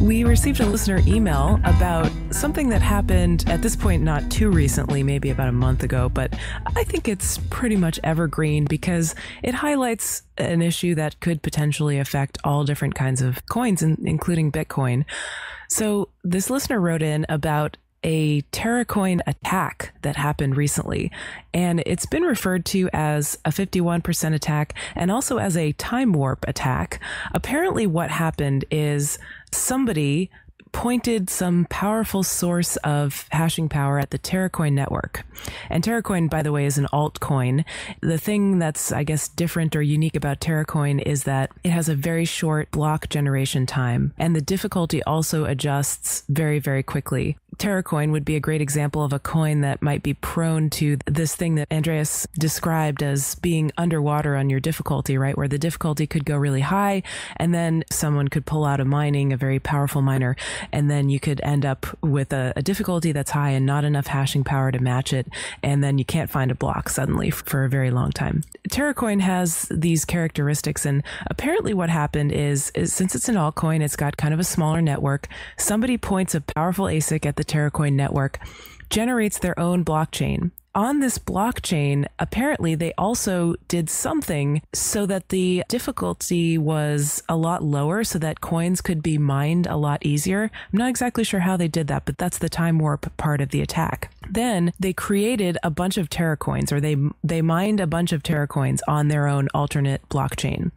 We received a listener email about something that happened at this point not too recently, maybe about a month ago, but I think it's pretty much evergreen because it highlights an issue that could potentially affect all different kinds of coins, including Bitcoin. So this listener wrote in about a Terracoin attack that happened recently, and it's been referred to as a 51% attack and also as a Timewarp attack. Apparently what happened is somebody pointed some powerful source of hashing power at the Terracoin network. And Terracoin, by the way, is an altcoin. The thing that's, I guess, different or unique about Terracoin is that it has a very short block generation time, and the difficulty also adjusts very, very quickly. Terracoin would be a great example of a coin that might be prone to this thing that Andreas described as being underwater on your difficulty, right? Where the difficulty could go really high, and then someone could pull out a very powerful miner, and then you could end up with a difficulty that's high and not enough hashing power to match it, and then you can't find a block suddenly for a very long time. Terracoin has these characteristics, and apparently what happened is since it's an altcoin, it's got kind of a smaller network. Somebody points a powerful ASIC at the Terracoin network, generates their own blockchain. On this blockchain, apparently they also did something so that the difficulty was a lot lower so that coins could be mined a lot easier. I'm not exactly sure how they did that, but that's the time warp part of the attack. Then they created a bunch of Terracoins, or they mined a bunch of Terracoins on their own alternate blockchain.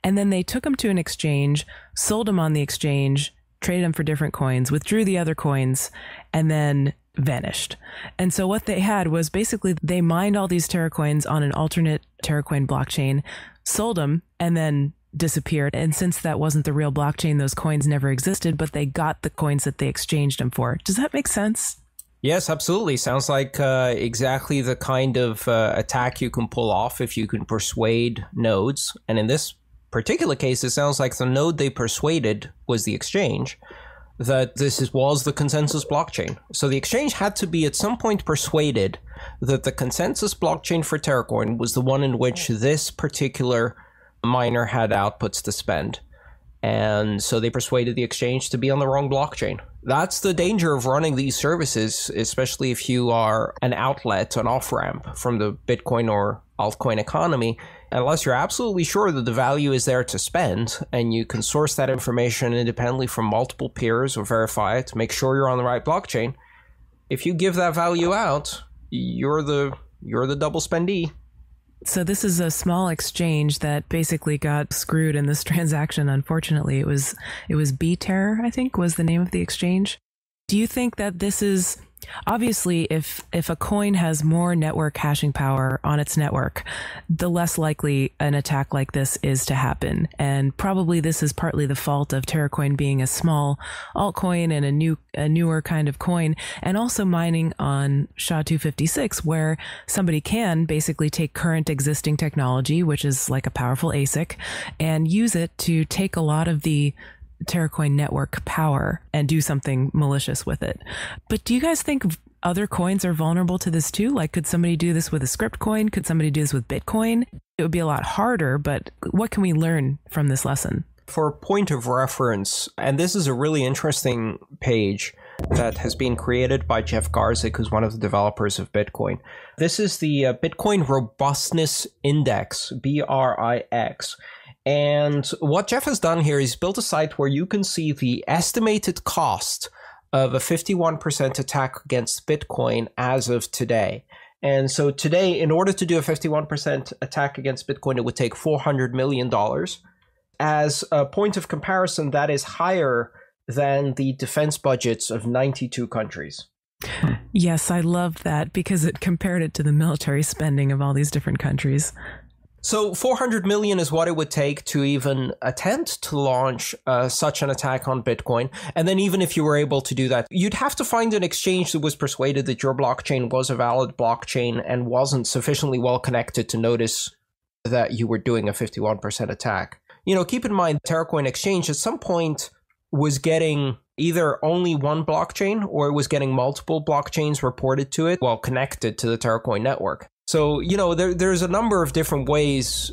And then they took them to an exchange, sold them on the exchange, traded them for different coins, withdrew the other coins, and then vanished. And so what they had was basically they mined all these Terracoins on an alternate Terracoin blockchain, sold them, and then disappeared. And since that wasn't the real blockchain, those coins never existed, but they got the coins that they exchanged them for. Does that make sense? Yes, absolutely. Sounds like exactly the kind of attack you can pull off if you can persuade nodes. And in this particular case, it sounds like the node they persuaded was the exchange, that was the consensus blockchain. So the exchange had to be at some point persuaded that the consensus blockchain for Terracoin was the one in which this particular miner had outputs to spend. And so they persuaded the exchange to be on the wrong blockchain. That's the danger of running these services, especially if you are an outlet, an off-ramp from the Bitcoin or altcoin economy. Unless you're absolutely sure that the value is there to spend, and you can source that information independently from multiple peers or verify it to make sure you're on the right blockchain. If you give that value out, you're the double spendee. So this is a small exchange that basically got screwed in this transaction. Unfortunately, it was BTerra, I think, was the name of the exchange. Do you think that this is obviously if a coin has more network hashing power on its network, the less likely an attack like this is to happen. And probably this is partly the fault of Terracoin being a small altcoin and a newer kind of coin, and also mining on SHA-256, where somebody can basically take current existing technology, which is like a powerful ASIC, and use it to take a lot of the Terracoin network power and do something malicious with it. But do you guys think other coins are vulnerable to this too? Like, could somebody do this with a script coin? Could somebody do this with Bitcoin? It would be a lot harder, but what can we learn from this lesson? For a point of reference, and this is a really interesting page that has been created by Jeff Garzik, who's one of the developers of Bitcoin. This is the Bitcoin Robustness Index, BRIX. And what Jeff has done here is built a site where you can see the estimated cost of a 51% attack against Bitcoin as of today. And so today, in order to do a 51% attack against Bitcoin, it would take $400 million. As a point of comparison, that is higher than the defense budgets of 92 countries. Yes, I love that because it compared it to the military spending of all these different countries. So 400 million is what it would take to even attempt to launch such an attack on Bitcoin. And then even if you were able to do that, you'd have to find an exchange that was persuaded that your blockchain was a valid blockchain and wasn't sufficiently well connected to notice that you were doing a 51% attack. You know, keep in mind, Terracoin Exchange at some point was getting either only one blockchain or it was getting multiple blockchains reported to it while connected to the Terracoin network. So, you know, there's a number of different ways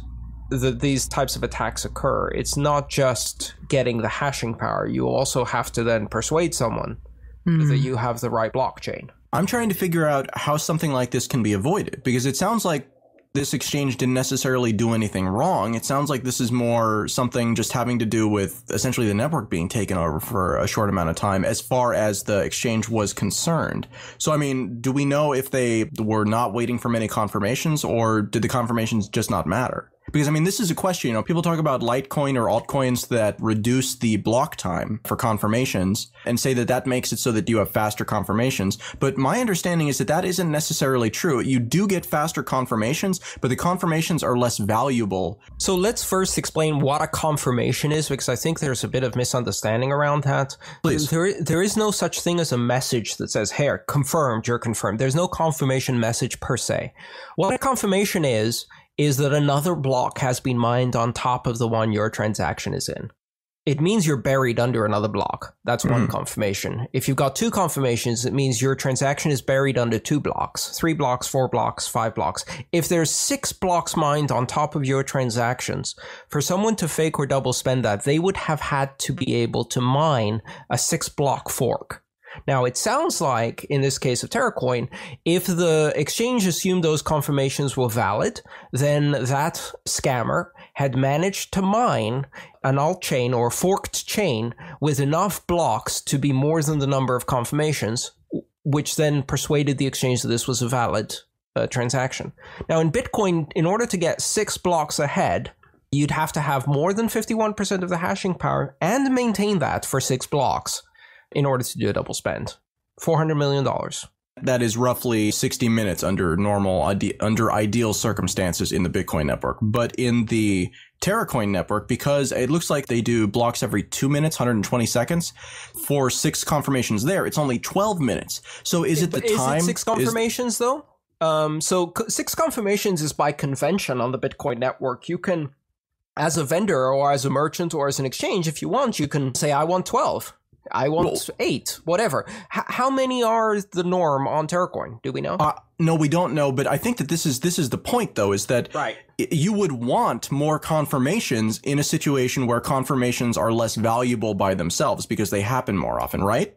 these types of attacks occur, it's not just getting the hashing power. You also have to then persuade someone that you have the right blockchain. I'm trying to figure out how something like this can be avoided, because it sounds like this exchange didn't necessarily do anything wrong. It sounds like this is more something just having to do with essentially the network being taken over for a short amount of time as far as the exchange was concerned. So, I mean, do we know if they were not waiting for many confirmations, or did the confirmations just not matter? Because, I mean, this is a question, you know, people talk about Litecoin or altcoins that reduce the block time for confirmations and say that that makes it so that you have faster confirmations. But my understanding is that that isn't necessarily true. You do get faster confirmations, but the confirmations are less valuable. So let's first explain what a confirmation is, because I think there's a bit of misunderstanding around that. Please. There is no such thing as a message that says, hey, confirmed, you're confirmed. There's no confirmation message per se. What a confirmation is that another block has been mined on top of the one your transaction is in. It means you're buried under another block. That's one confirmation. If you've got two confirmations, it means your transaction is buried under 2 blocks, 3 blocks, 4 blocks, 5 blocks. If there's 6 blocks mined on top of your transactions, for someone to fake or double spend that, they would have had to be able to mine a 6-block fork. Now, it sounds like, in this case of Terracoin, if the exchange assumed those confirmations were valid, then that scammer had managed to mine an alt chain or forked chain with enough blocks to be more than the number of confirmations, which then persuaded the exchange that this was a valid transaction. Now, in Bitcoin, in order to get 6 blocks ahead, you'd have to have more than 51% of the hashing power and maintain that for 6 blocks. In order to do a double spend. $400 million. That is roughly 60 minutes under under ideal circumstances in the Bitcoin network. But in the Terracoin network, because it looks like they do blocks every 2 minutes, 120 seconds, for 6 confirmations there, it's only 12 minutes. So is it the time? Is it 6 confirmations though? So 6 confirmations is by convention on the Bitcoin network. You can, as a vendor or as a merchant or as an exchange, if you want, you can say, I want 12. I want 8, whatever. How many are the norm on Terracoin? Do we know? No, we don't know. But I think that this is the point, though, is that you would want more confirmations in a situation where confirmations are less valuable by themselves because they happen more often, right?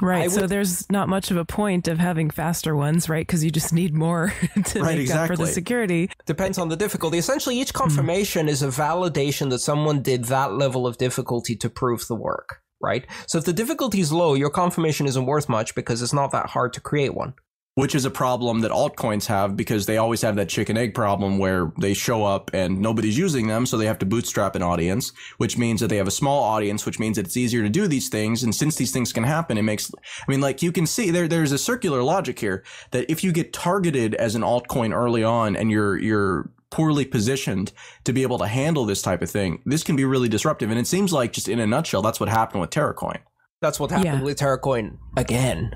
Right. So there's not much of a point of having faster ones, right? Because you just need more to make up for the security. Depends on the difficulty. Essentially, each confirmation is a validation that someone did that level of difficulty to prove the work. Right? So if the difficulty is low, your confirmation isn't worth much because it's not that hard to create one. Which is a problem that altcoins have, because they always have that chicken egg problem where they show up and nobody's using them, so they have to bootstrap an audience, which means that they have a small audience, which means that it's easier to do these things. And since these things can happen, it makes, I mean, like you can see there's a circular logic here that if you get targeted as an altcoin early on and you're poorly positioned to be able to handle this type of thing, this can be really disruptive. And it seems like, just in a nutshell, that's what happened with Terracoin. That's what happened with Terracoin again.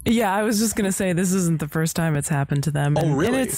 Yeah, I was just going to say, this isn't the first time it's happened to them. Oh, really?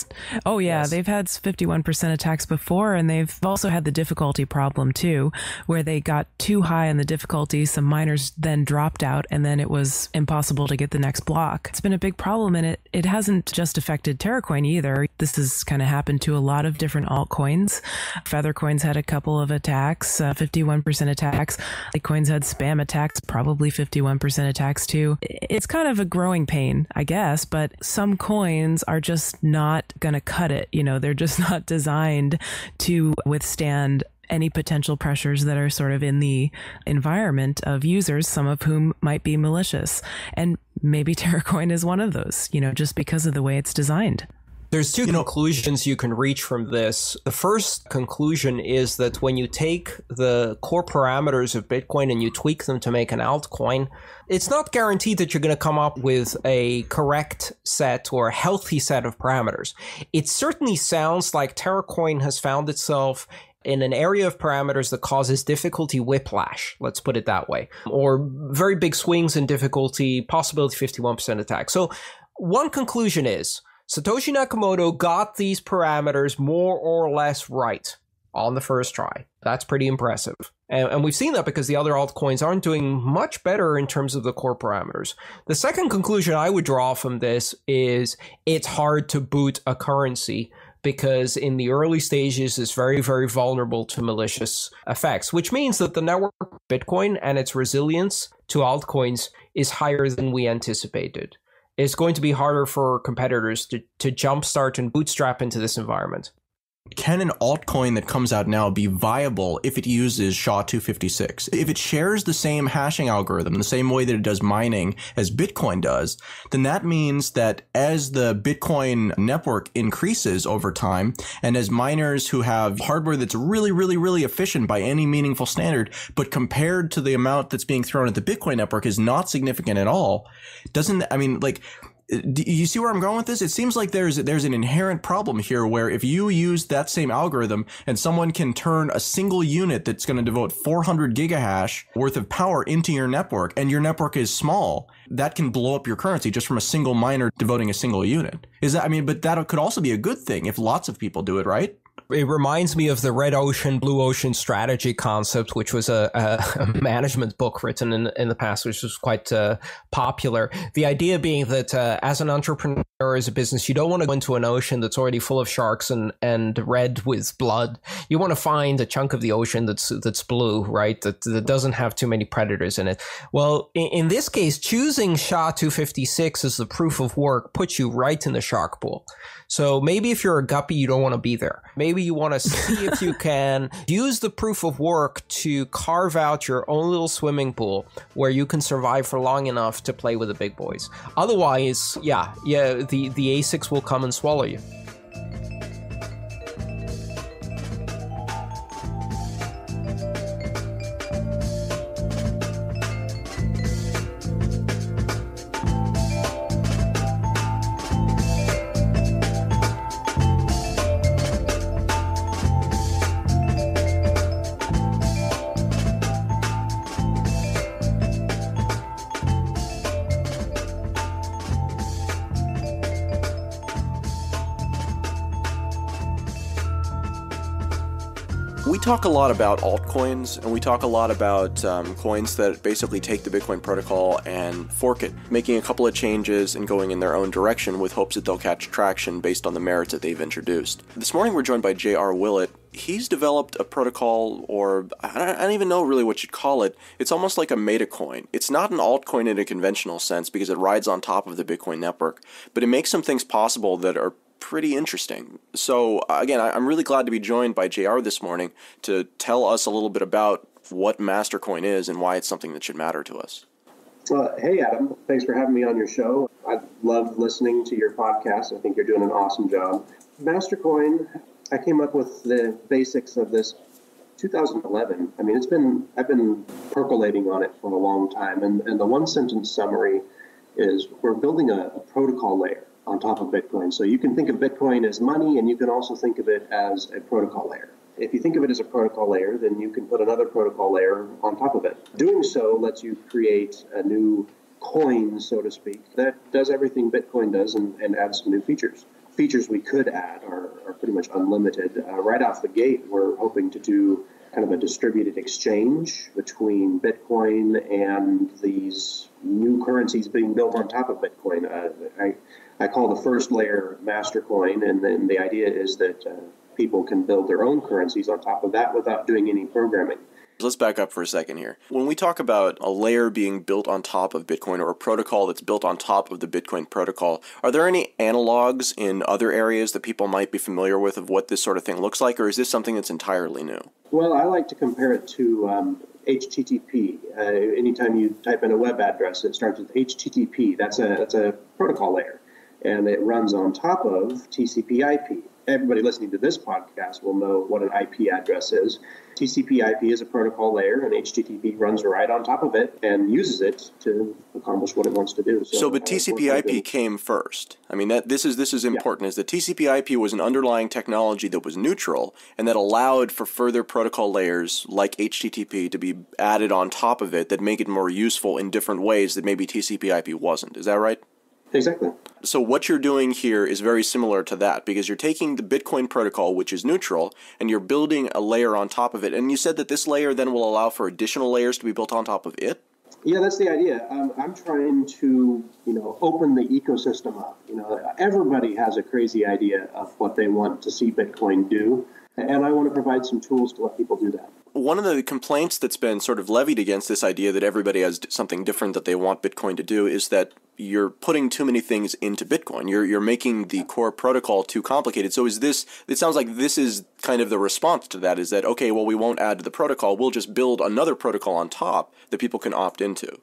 And yes. They've had 51% attacks before, and they've also had the difficulty problem too, where they got too high on the difficulty. Some miners then dropped out, and then it was impossible to get the next block. It's been a big problem, and it hasn't just affected Terracoin either. This has kind of happened to a lot of different altcoins. Feathercoin's had a couple of attacks, 51% attacks. Litecoin's had spam attacks, probably 51% attacks too. It's kind of a growing pain, I guess, but some coins are just not going to cut it. You know, they're just not designed to withstand any potential pressures that are sort of in the environment of users, some of whom might be malicious. And maybe Terracoin is one of those, you know, just because of the way it's designed. There's 2 conclusions you can reach from this. The first conclusion is that when you take the core parameters of Bitcoin and you tweak them to make an altcoin, it's not guaranteed that you're going to come up with a correct set or a healthy set of parameters. It certainly sounds like Terracoin has found itself in an area of parameters that causes difficulty whiplash, let's put it that way, or very big swings in difficulty, possibility 51% attack. So one conclusion is, Satoshi Nakamoto got these parameters more or less right on the first try. That's pretty impressive. And we've seen that because the other altcoins aren't doing much better in terms of the core parameters. The second conclusion I would draw from this is it's hard to boot a currency because in the early stages it's very, very vulnerable to malicious effects, which means that the network of Bitcoin and its resilience to altcoins is higher than we anticipated. It's going to be harder for competitors to jumpstart and bootstrap into this environment. Can an altcoin that comes out now be viable if it uses SHA-256? If it shares the same hashing algorithm, the same way that it does mining as Bitcoin does, then that means that as the Bitcoin network increases over time, and as miners who have hardware that's really, really, really efficient by any meaningful standard, but compared to the amount that's being thrown at the Bitcoin network is not significant at all, do you see where I'm going with this? It seems like there's an inherent problem here where if you use that same algorithm and someone can turn a single unit that's going to devote 400 gigahash worth of power into your network, and your network is small, that can blow up your currency just from a single miner devoting a single unit. But that could also be a good thing if lots of people do it, right? It reminds me of the red ocean, blue ocean strategy concept, which was a management book written in the past, which was quite popular. The idea being that as an entrepreneur, as a business, you don't want to go into an ocean that's already full of sharks and red with blood. You want to find a chunk of the ocean that's blue, right? That doesn't have too many predators in it. Well, in this case, choosing SHA-256 as the proof of work puts you right in the shark pool. So maybe if you're a guppy, you don't want to be there. Maybe you want to see if you can use the proof of work to carve out your own little swimming pool where you can survive for long enough to play with the big boys. Otherwise, the ASICs will come and swallow you. We talk a lot about altcoins, and we talk a lot about coins that basically take the Bitcoin protocol and fork it, making a couple of changes and going in their own direction with hopes that they'll catch traction based on the merits that they've introduced. This morning we're joined by J.R. Willett. He's developed a protocol, or I don't even know really what you'd call it. It's almost like a metacoin. It's not an altcoin in a conventional sense because it rides on top of the Bitcoin network, but it makes some things possible that are pretty interesting. So again, I'm really glad to be joined by JR this morning to tell us a little bit about what Mastercoin is and why it's something that should matter to us. Hey, Adam. Thanks for having me on your show. I love listening to your podcast. I think you're doing an awesome job. Mastercoin, I came up with the basics of this 2011. I mean, I've been percolating on it for a long time. And the one sentence summary is we're building a protocol layer on top of Bitcoin. So you can think of Bitcoin as money, and you can also think of it as a protocol layer. If you think of it as a protocol layer, then you can put another protocol layer on top of it. Doing so lets you create a new coin, so to speak, that does everything Bitcoin does and adds some new features. Features we could add are pretty much unlimited. Right off the gate, we're hoping to do kind of a distributed exchange between Bitcoin and these new currencies being built on top of Bitcoin. I call the first layer Mastercoin, and then the idea is that people can build their own currencies on top of that without doing any programming. Let's back up for a second here. When we talk about a layer being built on top of Bitcoin or a protocol that's built on top of the Bitcoin protocol, are there any analogs in other areas that people might be familiar with of what this sort of thing looks like, or is this something that's entirely new? Well, I like to compare it to HTTP. Anytime you type in a web address, it starts with HTTP. That's a protocol layer, and it runs on top of TCP/IP. Everybody listening to this podcast will know what an IP address is. TCP/IP is a protocol layer, and HTTP runs right on top of it and uses it to accomplish what it wants to do. But TCP/IP came first. I mean, this is important. Is that TCP/IP was an underlying technology that was neutral and that allowed for further protocol layers like HTTP to be added on top of it that make it more useful in different ways that maybe TCP/IP wasn't. Is that right? Exactly. So what you're doing here is very similar to that, because you're taking the Bitcoin protocol, which is neutral, and you're building a layer on top of it. And you said that this layer then will allow for additional layers to be built on top of it? Yeah, that's the idea. I'm trying to, open the ecosystem up. Everybody has a crazy idea of what they want to see Bitcoin do, and I want to provide some tools to let people do that. One of the complaints that's been sort of levied against this idea that everybody has something different that they want Bitcoin to do is that you're putting too many things into Bitcoin. You're making the core protocol too complicated. So it sounds like this is kind of the response to that, is that, okay, well, we won't add to the protocol. We'll just build another protocol on top that people can opt into.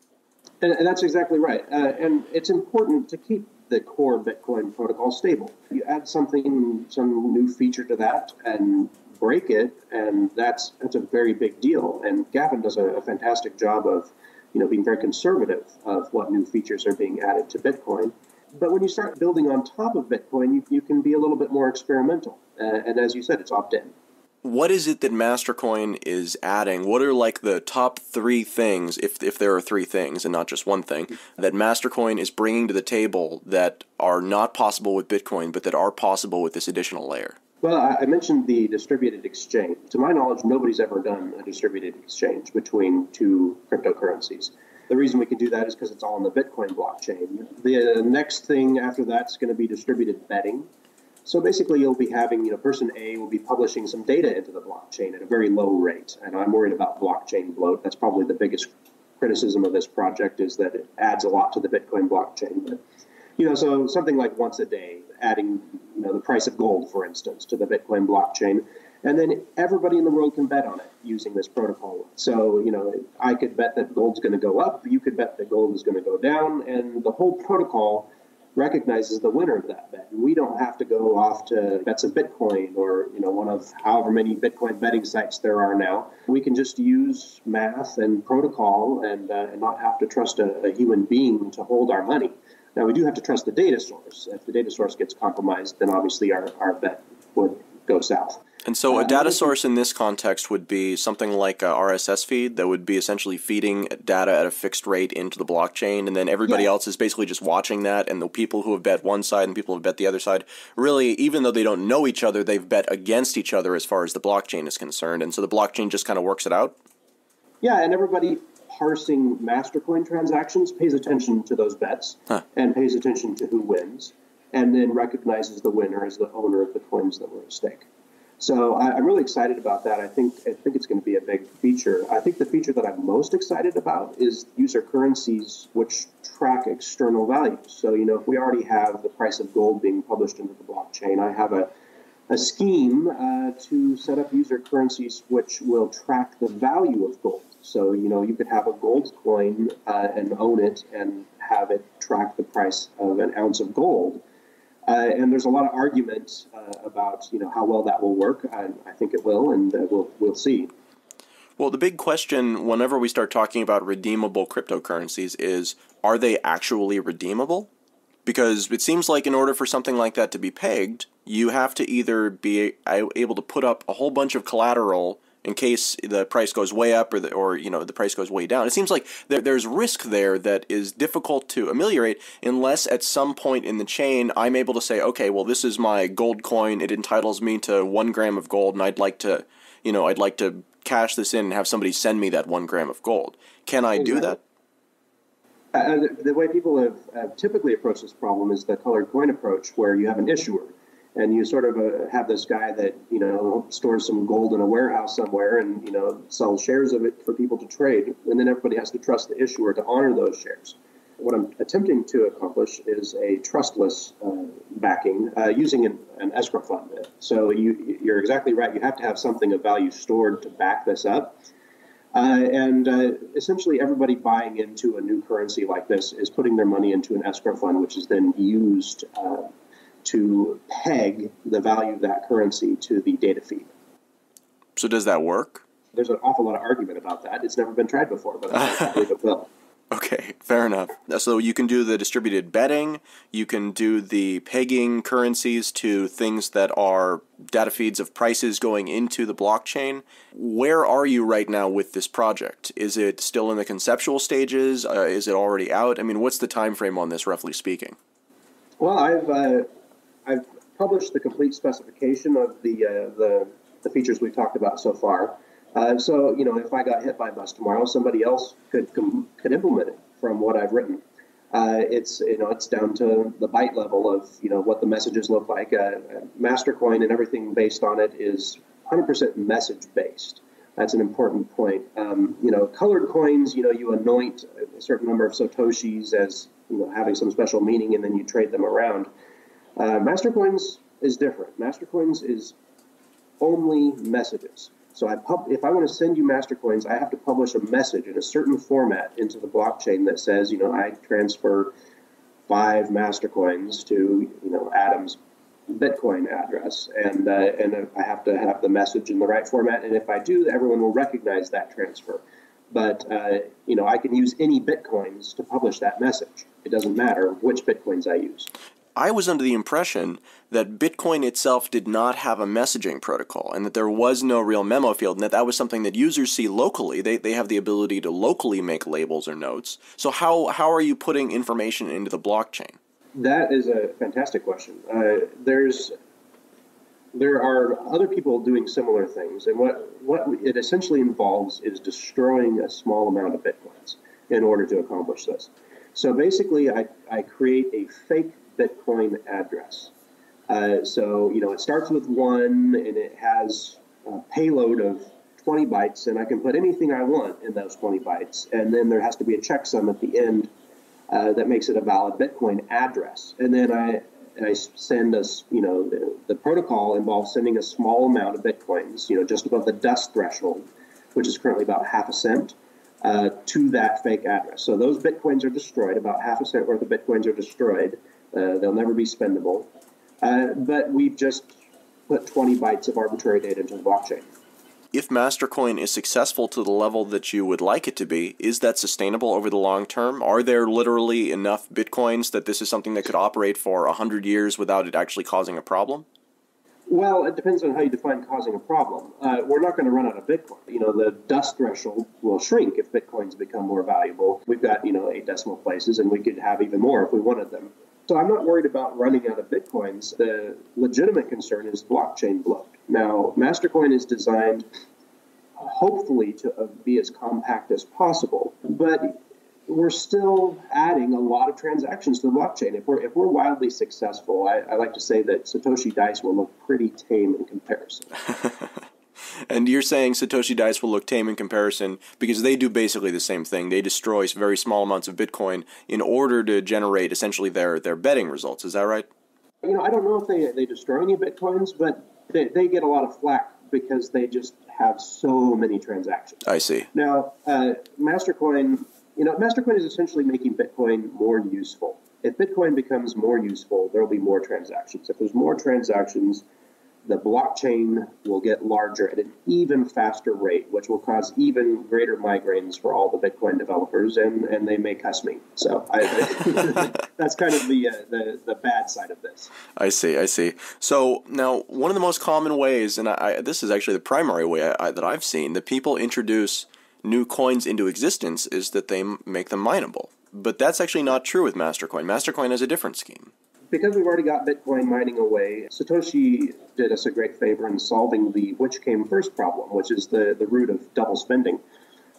And that's exactly right. And it's important to keep the core Bitcoin protocol stable. You add some new feature to that and break it, and that's a very big deal. And Gavin does a fantastic job of being very conservative of what new features are being added to Bitcoin. But when you start building on top of Bitcoin, you can be a little bit more experimental. And as you said, it's opt-in. What is it that Mastercoin is adding? What are like the top 3 things, if there are 3 things and not just one thing, that Mastercoin is bringing to the table that are not possible with Bitcoin, but that are possible with this additional layer? Well, I mentioned the distributed exchange. To my knowledge, nobody's ever done a distributed exchange between 2 cryptocurrencies. The reason we can do that is because it's all on the Bitcoin blockchain. The next thing after that's going to be distributed betting. So basically, you'll be having, person A will be publishing some data into the blockchain at a very low rate. And I'm worried about blockchain bloat. That's probably the biggest criticism of this project, is that it adds a lot to the Bitcoin blockchain. But, so something like once a day, adding, the price of gold, for instance, to the Bitcoin blockchain. And then everybody in the world can bet on it using this protocol. So, I could bet that gold's going to go up. You could bet that gold is going to go down. And the whole protocol recognizes the winner of that bet. We don't have to go off to Bets of Bitcoin or, one of however many Bitcoin betting sites there are now. We can just use math and protocol and not have to trust a human being to hold our money. Now, we do have to trust the data source. If the data source gets compromised, then obviously our bet would go south. And so a data source in this context would be something like a RSS feed that would be essentially feeding data at a fixed rate into the blockchain, and then everybody else is basically just watching that, and the people who have bet one side and people who have bet the other side, really, even though they don't know each other, they've bet against each other as far as the blockchain is concerned, and so the blockchain just kind of works it out? Yeah, and everybody parsing Mastercoin transactions pays attention to those bets and pays attention to who wins, and then recognizes the winner as the owner of the coins that were at stake. So I'm really excited about that. I think it's going to be a big feature. I think the feature that I'm most excited about is user currencies which track external values. So, if we already have the price of gold being published into the blockchain, I have a scheme to set up user currencies which will track the value of gold. So, you could have a gold coin and own it and have it track the price of an ounce of gold. And there's a lot of argument about, how well that will work. I think it will, and we'll see. Well, the big question whenever we start talking about redeemable cryptocurrencies is, are they actually redeemable? Because it seems like in order for something like that to be pegged, you have to either be able to put up a whole bunch of collateral in case the price goes way up or the price goes way down. It seems like there's risk there that is difficult to ameliorate unless at some point in the chain I'm able to say, okay, well, this is my gold coin. It entitles me to 1 gram of gold, and I'd like to cash this in and have somebody send me that 1 gram of gold. Can I do that? The way people have typically approached this problem is the colored coin approach, where you have an issuer. And you sort of have this guy that, stores some gold in a warehouse somewhere and, sells shares of it for people to trade. And then everybody has to trust the issuer to honor those shares. What I'm attempting to accomplish is a trustless backing using an escrow fund. So you're exactly right. You have to have something of value stored to back this up. And essentially everybody buying into a new currency like this is putting their money into an escrow fund, which is then used to peg the value of that currency to the data feed. So does that work? There's an awful lot of argument about that. It's never been tried before, but I believe it will. Okay, fair enough. So you can do the distributed betting, you can do the pegging currencies to things that are data feeds of prices going into the blockchain. Where are you right now with this project? Is it still in the conceptual stages? Is it already out? I mean, what's the time frame on this, roughly speaking? Well, I've published the complete specification of the features we've talked about so far, So, if I got hit by a bus tomorrow, somebody else could implement it from what I've written. It's down to the byte level of, what the messages look like. Mastercoin and everything based on it is 100% message based. That's an important point. Colored coins, you anoint a certain number of Satoshis as, having some special meaning, and then you trade them around. Mastercoins is different. Mastercoins is only messages. So if I want to send you Mastercoins, I have to publish a message in a certain format into the blockchain that says, I transfer 5 Mastercoins to, Adam's Bitcoin address, and I have to have the message in the right format. And if I do, everyone will recognize that transfer. But I can use any Bitcoins to publish that message. It doesn't matter which Bitcoins I use. I was under the impression that Bitcoin itself did not have a messaging protocol and that there was no real memo field, and that was something that users see locally. They have the ability to locally make labels or notes. So how are you putting information into the blockchain? That is a fantastic question. There are other people doing similar things, and what it essentially involves is destroying a small amount of Bitcoins in order to accomplish this. So basically, I create a fake Bitcoin address. So it starts with 1, and it has a payload of 20 bytes, and I can put anything I want in those 20 bytes, and then there has to be a checksum at the end that makes it a valid Bitcoin address. And then I send us, the protocol involves sending a small amount of Bitcoins, just above the dust threshold, which is currently about half a cent, to that fake address. So those Bitcoins are destroyed, about half a cent worth of Bitcoins are destroyed. They'll never be spendable. But we've just put 20 bytes of arbitrary data into the blockchain. If Mastercoin is successful to the level that you would like it to be, is that sustainable over the long term? Are there literally enough Bitcoins that this is something that could operate for 100 years without it actually causing a problem? Well, it depends on how you define causing a problem. We're not going to run out of Bitcoin. The dust threshold will shrink if Bitcoins become more valuable. We've got, 8 decimal places, and we could have even more if we wanted them. So I'm not worried about running out of Bitcoins. The legitimate concern is blockchain bloat. Now, Mastercoin is designed, hopefully, to be as compact as possible, but we're still adding a lot of transactions to the blockchain. If we're wildly successful, I like to say that Satoshi Dice will look pretty tame in comparison. And you're saying Satoshi Dice will look tame in comparison because they do basically the same thing. They destroy very small amounts of Bitcoin in order to generate essentially their betting results. Is that right? I don't know if they destroy any Bitcoins, but they get a lot of flack because they just have so many transactions. I see. Now, Mastercoin is essentially making Bitcoin more useful. If Bitcoin becomes more useful, there will be more transactions. If there's more transactions, the blockchain will get larger at an even faster rate, which will cause even greater migraines for all the Bitcoin developers, and they may cuss me. So that's kind of the bad side of this. I see. So now, one of the most common ways, and this is actually the primary way that I've seen, that people introduce new coins into existence is that they make them mineable. But that's actually not true with Mastercoin. Mastercoin has a different scheme. Because we've already got Bitcoin mining away, Satoshi did us a great favor in solving the which came first problem, which is the root of double spending.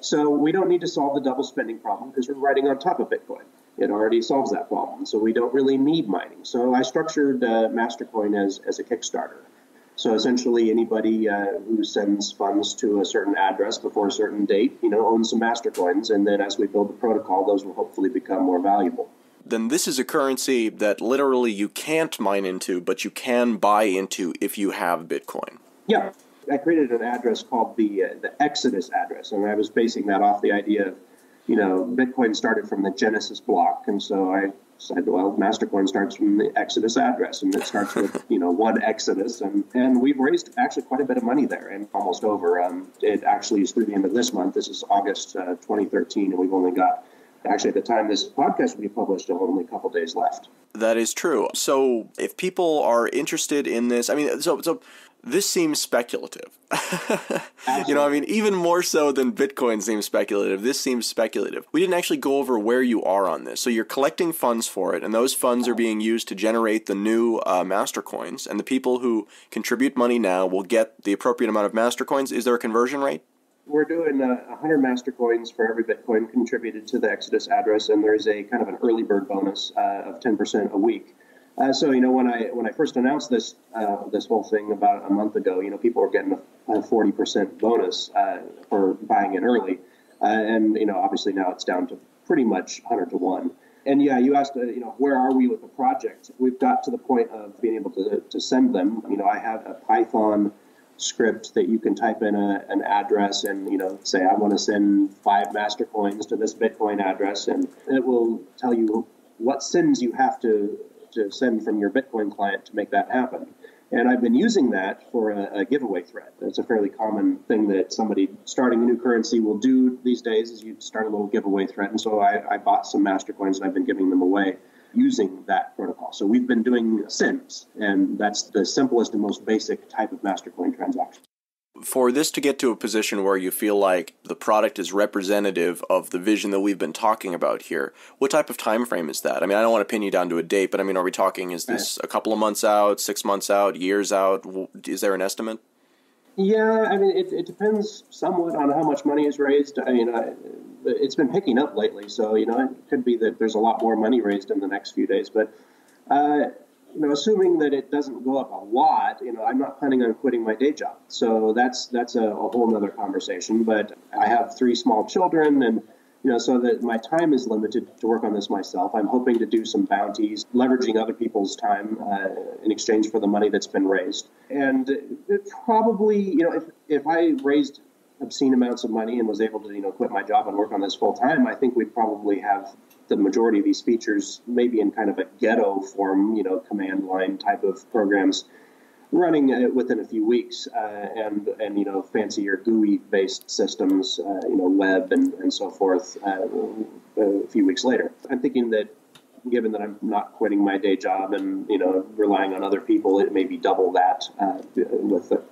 So we don't need to solve the double spending problem because we're writing on top of Bitcoin. It already solves that problem, so we don't really need mining. So I structured Mastercoin as a Kickstarter. So essentially anybody who sends funds to a certain address before a certain date, owns some Mastercoins, and then as we build the protocol, those will hopefully become more valuable. Then this is a currency that literally you can't mine into, but you can buy into if you have Bitcoin. Yeah. I created an address called the Exodus address, and I was basing that off the idea of, Bitcoin started from the Genesis block, and so I said, well, Mastercoin starts from the Exodus address, and it starts with, one Exodus, and we've raised actually quite a bit of money there, and almost over. It actually is through the end of this month. This is August 2013, and we've only got, actually, at the time this podcast will be published, only a couple days left. That is true. So if people are interested in this, so this seems speculative. Even more so than Bitcoin seems speculative, this seems speculative. We didn't actually go over where you are on this. So you're collecting funds for it, and those funds are being used to generate the new Mastercoins, and the people who contribute money now will get the appropriate amount of Mastercoins. Is there a conversion rate? We're doing 100 Mastercoins for every Bitcoin contributed to the Exodus address, and there's a kind of an early bird bonus of 10% a week. So when I first announced this whole thing about a month ago, people were getting a 40% bonus for buying in early, and obviously now it's down to pretty much 100 to 1. And yeah, you asked, where are we with the project? We've got to the point of being able to send them. I have a Python script that you can type in an address and say I want to send 5 Mastercoins to this Bitcoin address, and it will tell you what sends you have to send from your Bitcoin client to make that happen. And I've been using that for a giveaway thread. It's a fairly common thing that somebody starting a new currency will do these days, is you start a little giveaway thread. And so I bought some Mastercoins and I've been giving them away using that protocol. So we've been doing SIMs, and that's the simplest and most basic type of Mastercoin transaction. For this to get to a position where you feel like the product is representative of the vision that we've been talking about here, what type of time frame is that? I mean, I don't want to pin you down to a date, but I mean, are we talking, is this a couple of months out, 6 months out, years out? Is there an estimate? Yeah, I mean, it depends somewhat on how much money is raised. I mean, it's been picking up lately, so, it could be that there's a lot more money raised in the next few days. But, assuming that it doesn't go up a lot, I'm not planning on quitting my day job. So that's a whole nother conversation. But I have 3 small children, and, so that my time is limited to work on this myself. I'm hoping to do some bounties, leveraging other people's time in exchange for the money that's been raised. And it probably, if I raised obscene amounts of money and was able to, quit my job and work on this full time, I think we'd probably have the majority of these features maybe in kind of a ghetto form, command line type of programs running within a few weeks, and fancier GUI based systems, web and so forth a few weeks later. I'm thinking that given that I'm not quitting my day job and relying on other people, it may be double that with the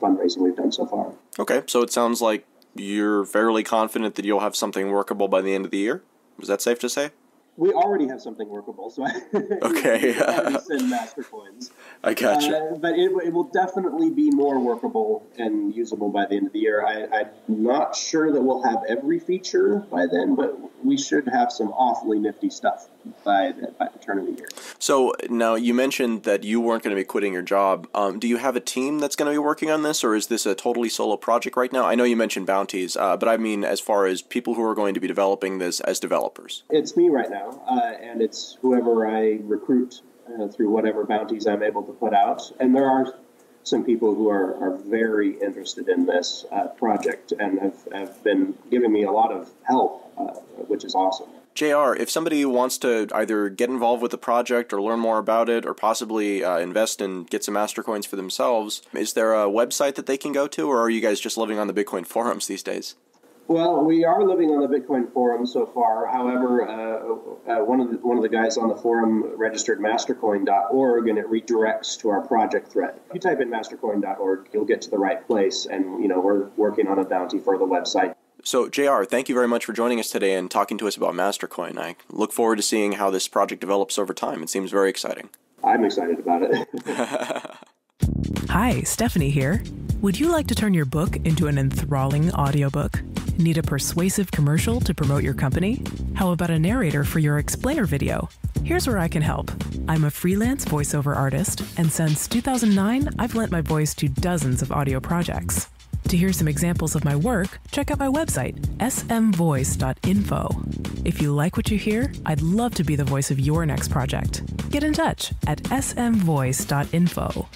fundraising we've done so far. Okay, so it sounds like you're fairly confident that you'll have something workable by the end of the year. Is that safe to say? We already have something workable, so okay. we already send Mastercoins. I gotcha. But it will definitely be more workable and usable by the end of the year. I'm not sure that we'll have every feature by then, but we should have some awfully nifty stuff by the turn of the year. So now you mentioned that you weren't going to be quitting your job. Do you have a team that's going to be working on this, or is this a totally solo project right now? I know you mentioned bounties, but I mean as far as people who are going to be developing this as developers. It's me right now, and it's whoever I recruit through whatever bounties I'm able to put out. And there are some people who are very interested in this project and have been giving me a lot of help, which is awesome. JR, if somebody wants to either get involved with the project or learn more about it or possibly invest and get some Mastercoins for themselves, is there a website that they can go to, or are you guys just living on the Bitcoin forums these days? Well, we are living on the Bitcoin forum so far. However, one of the guys on the forum registered mastercoin.org, and it redirects to our project thread. If you type in mastercoin.org, you'll get to the right place, and we're working on a bounty for the website. So, JR, thank you very much for joining us today and talking to us about Mastercoin. I look forward to seeing how this project develops over time. It seems very exciting. I'm excited about it. Hi, Stephanie here. Would you like to turn your book into an enthralling audiobook? Need a persuasive commercial to promote your company? How about a narrator for your explainer video? Here's where I can help. I'm a freelance voiceover artist, and since 2009, I've lent my voice to dozens of audio projects. To hear some examples of my work, check out my website, smvoice.info. If you like what you hear, I'd love to be the voice of your next project. Get in touch at smvoice.info.